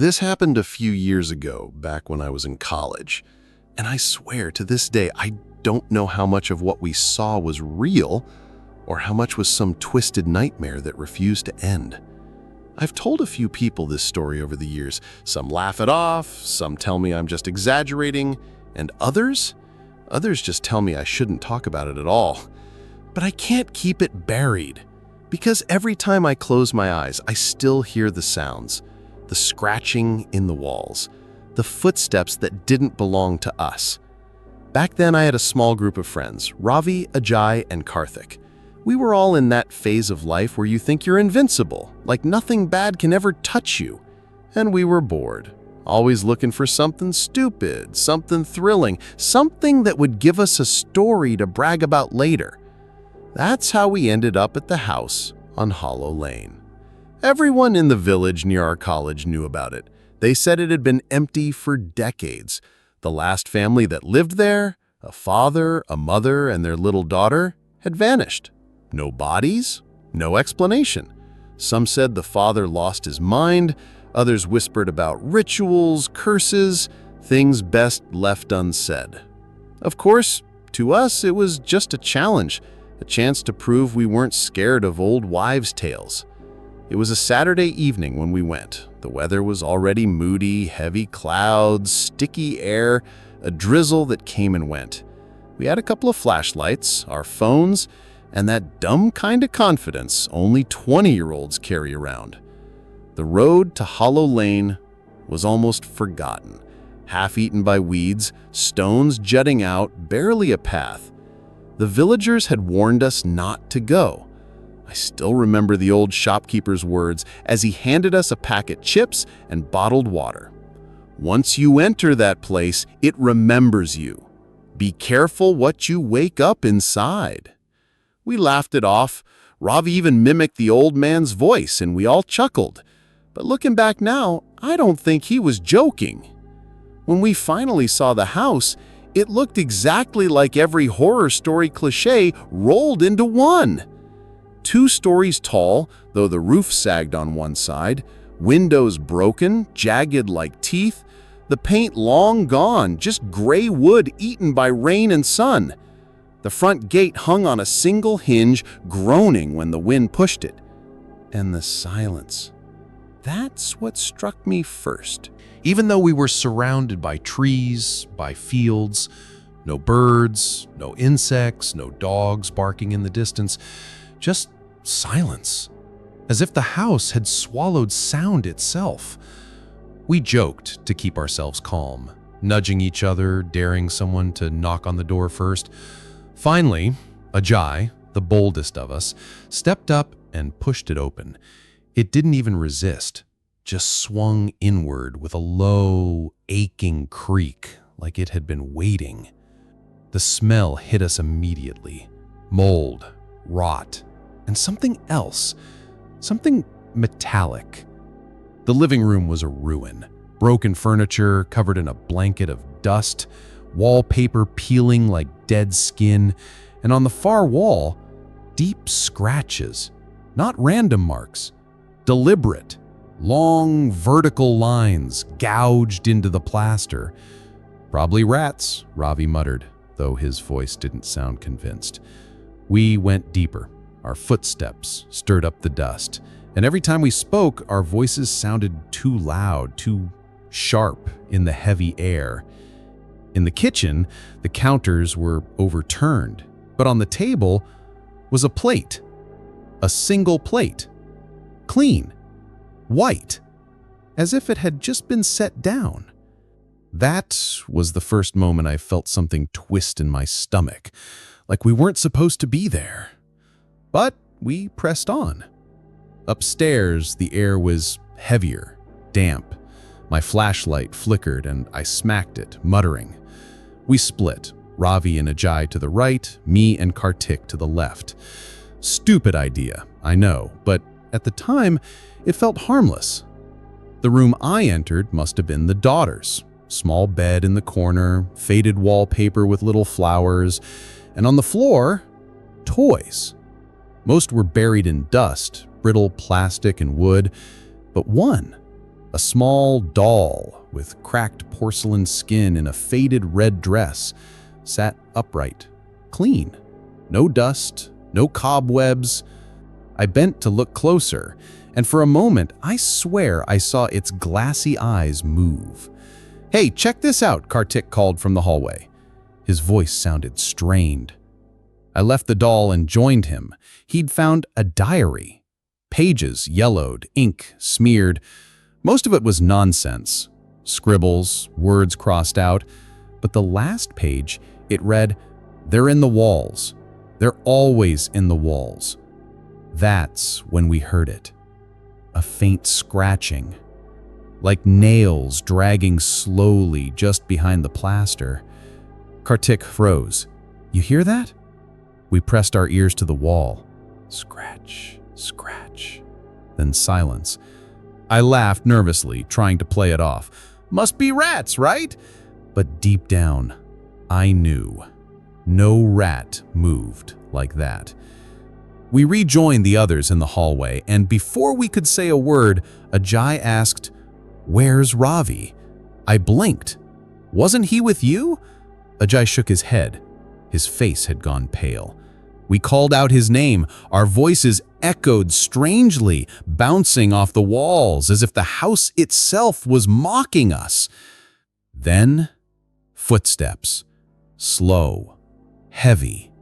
This happened a few years ago, back when I was in college. And I swear, to this day, I don't know how much of what we saw was real or how much was some twisted nightmare that refused to end. I've told a few people this story over the years. Some laugh it off, some tell me I'm just exaggerating, and others just tell me I shouldn't talk about it at all. But I can't keep it buried, because every time I close my eyes, I still hear the sounds, the scratching in the walls, the footsteps that didn't belong to us. Back then, I had a small group of friends, Ravi, Ajay, and Karthik. We were all in that phase of life where you think you're invincible, like nothing bad can ever touch you. And we were bored, always looking for something stupid, something thrilling, something that would give us a story to brag about later. That's how we ended up at the house on Hollow Lane. Everyone in the village near our college knew about it. They said it had been empty for decades. The last family that lived there, a father, a mother, and their little daughter, had vanished. No bodies, no explanation. Some said the father lost his mind, others whispered about rituals, curses, things best left unsaid. Of course, to us it was just a challenge, a chance to prove we weren't scared of old wives' tales. It was a Saturday evening when we went. The weather was already moody, heavy clouds, sticky air, a drizzle that came and went. We had a couple of flashlights, our phones, and that dumb kind of confidence only 20-year-olds carry around. The road to Hollow Lane was almost forgotten, half-eaten by weeds, stones jutting out, barely a path. The villagers had warned us not to go. I still remember the old shopkeeper's words as he handed us a packet chips and bottled water. Once you enter that place, it remembers you. Be careful what you wake up inside. We laughed it off. Ravi even mimicked the old man's voice, and we all chuckled. But looking back now, I don't think he was joking. When we finally saw the house, it looked exactly like every horror story cliché rolled into one. 2 stories tall, though the roof sagged on one side, windows broken, jagged like teeth, the paint long gone, just gray wood eaten by rain and sun. The front gate hung on a single hinge, groaning when the wind pushed it. And the silence. That's what struck me first. Even though we were surrounded by trees, by fields, no birds, no insects, no dogs barking in the distance, just silence, as if the house had swallowed sound itself. We joked to keep ourselves calm, nudging each other, daring someone to knock on the door first. Finally, Ajay, the boldest of us, stepped up and pushed it open. It didn't even resist, just swung inward with a low, aching creak, like it had been waiting. The smell hit us immediately. Mold, rot, and something else, something metallic. The living room was a ruin. Broken furniture covered in a blanket of dust, wallpaper peeling like dead skin, and on the far wall, deep scratches, not random marks, deliberate, long vertical lines gouged into the plaster. Probably rats, Ravi muttered, though his voice didn't sound convinced. We went deeper. Our footsteps stirred up the dust, and every time we spoke, our voices sounded too loud, too sharp in the heavy air. In the kitchen, the counters were overturned, but on the table was a plate. A single plate. Clean. White. As if it had just been set down. That was the first moment I felt something twist in my stomach, like we weren't supposed to be there. But we pressed on. Upstairs, the air was heavier, damp. My flashlight flickered and I smacked it, muttering. We split, Ravi and Ajay to the right, me and Karthik to the left. Stupid idea, I know, but at the time, it felt harmless. The room I entered must have been the daughter's. Small bed in the corner, faded wallpaper with little flowers, and on the floor, toys. Most were buried in dust, brittle plastic and wood, but one A small doll with cracked porcelain skin in a faded red dress sat upright, clean. No dust, no cobwebs. I bent to look closer, and for a moment, I swear I saw its glassy eyes move. "Hey, check this out," Kartik called from the hallway. His voice sounded strained. I left the doll and joined him. He'd found a diary. Pages yellowed, ink smeared. Most of it was nonsense. Scribbles, words crossed out. But the last page, it read, "They're in the walls. They're always in the walls." That's when we heard it. A faint scratching, like nails dragging slowly just behind the plaster. Kartik froze. "You hear that?" We pressed our ears to the wall. Scratch, scratch, then silence. I laughed nervously, trying to play it off. "Must be rats, right?" But deep down, I knew. No rat moved like that. We rejoined the others in the hallway, and before we could say a word, Ajay asked, "Where's Ravi?" I blinked. "Wasn't he with you?" Ajay shook his head. His face had gone pale. We called out his name. Our voices echoed strangely, bouncing off the walls as if the house itself was mocking us. Then, footsteps, slow, heavy,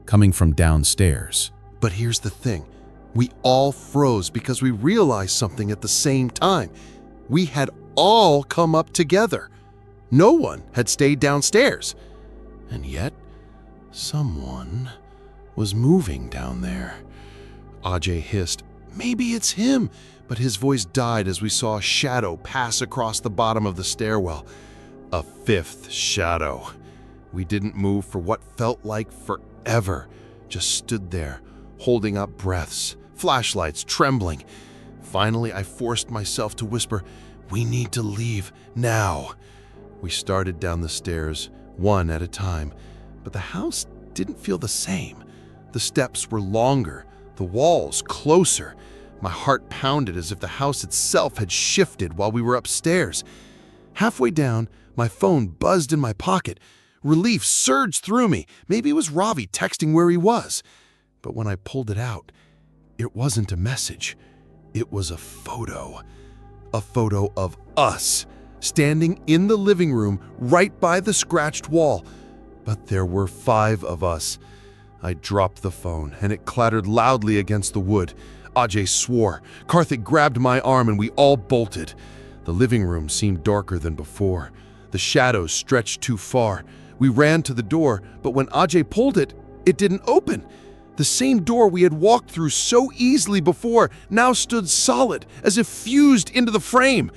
coming from downstairs. But here's the thing. We all froze because we realized something at the same time. We had all come up together. No one had stayed downstairs. And yet, someone was moving down there. Ajay hissed, "Maybe it's him," but his voice died as we saw a shadow pass across the bottom of the stairwell. A fifth shadow. We didn't move for what felt like forever, just stood there, holding up breaths, flashlights trembling. Finally, I forced myself to whisper, "We need to leave now." We started down the stairs, one at a time, but the house didn't feel the same. The steps were longer, the walls closer. My heart pounded as if the house itself had shifted while we were upstairs. Halfway down, my phone buzzed in my pocket. Relief surged through me. Maybe it was Ravi texting where he was. But when I pulled it out, it wasn't a message. It was a photo. A photo of us, standing in the living room right by the scratched wall. But there were 5 of us. I dropped the phone, and it clattered loudly against the wood. Ajay swore. Karthik grabbed my arm, and we all bolted. The living room seemed darker than before. The shadows stretched too far. We ran to the door, but when Ajay pulled it, it didn't open. The same door we had walked through so easily before now stood solid, as if fused into the frame.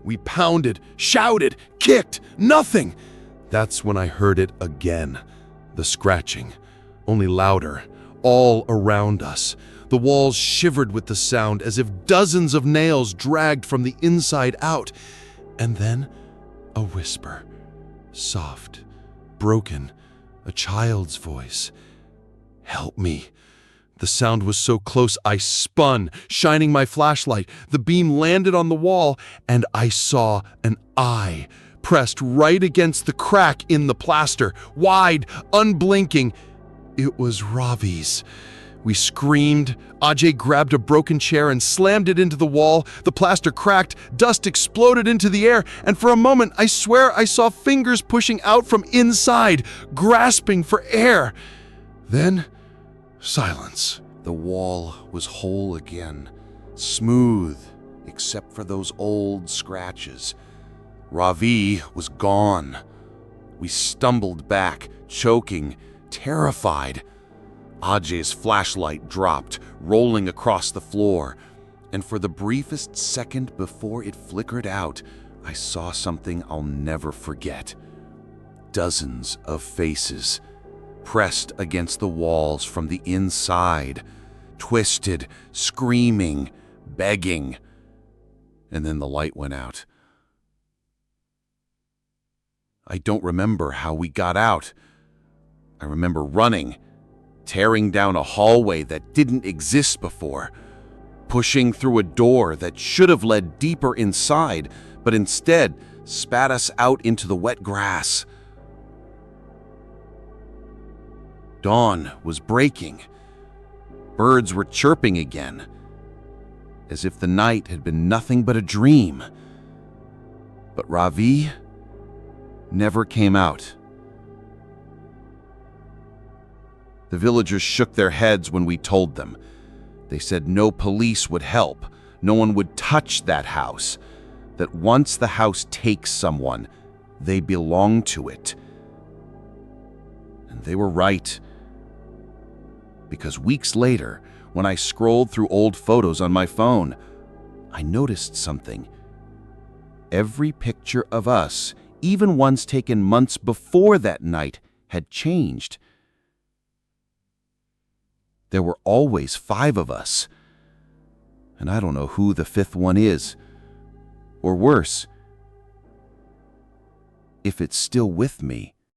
We pounded, shouted, kicked, nothing. That's when I heard it again. The scratching, only louder, all around us. The walls shivered with the sound as if dozens of nails dragged from the inside out. And then a whisper, soft, broken, a child's voice. "Help me." The sound was so close I spun, shining my flashlight. The beam landed on the wall, and I saw an eye pressed right against the crack in the plaster, wide, unblinking. It was Ravi's. We screamed. Ajay grabbed a broken chair and slammed it into the wall. The plaster cracked, dust exploded into the air, and for a moment I swear I saw fingers pushing out from inside, grasping for air. Then, silence. The wall was whole again, smooth, except for those old scratches. Ravi was gone. We stumbled back, choking, terrified. Ajay's flashlight dropped, rolling across the floor, and for the briefest second before it flickered out, I saw something I'll never forget. Dozens of faces, pressed against the walls from the inside, twisted, screaming, begging. And then the light went out. I don't remember how we got out. I remember running, tearing down a hallway that didn't exist before. pushing through a door that should have led deeper inside, but instead spat us out into the wet grass. Dawn was breaking. Birds were chirping again, as if the night had been nothing but a dream. But Ravi never came out. The villagers shook their heads when we told them. They said no police would help, no one would touch that house, that once the house takes someone, they belong to it. And they were right. Because weeks later, when I scrolled through old photos on my phone, I noticed something. Every picture of us, even ones taken months before that night, had changed. There were always 5 of us, and I don't know who the 5th one is. Or worse, if it's still with me.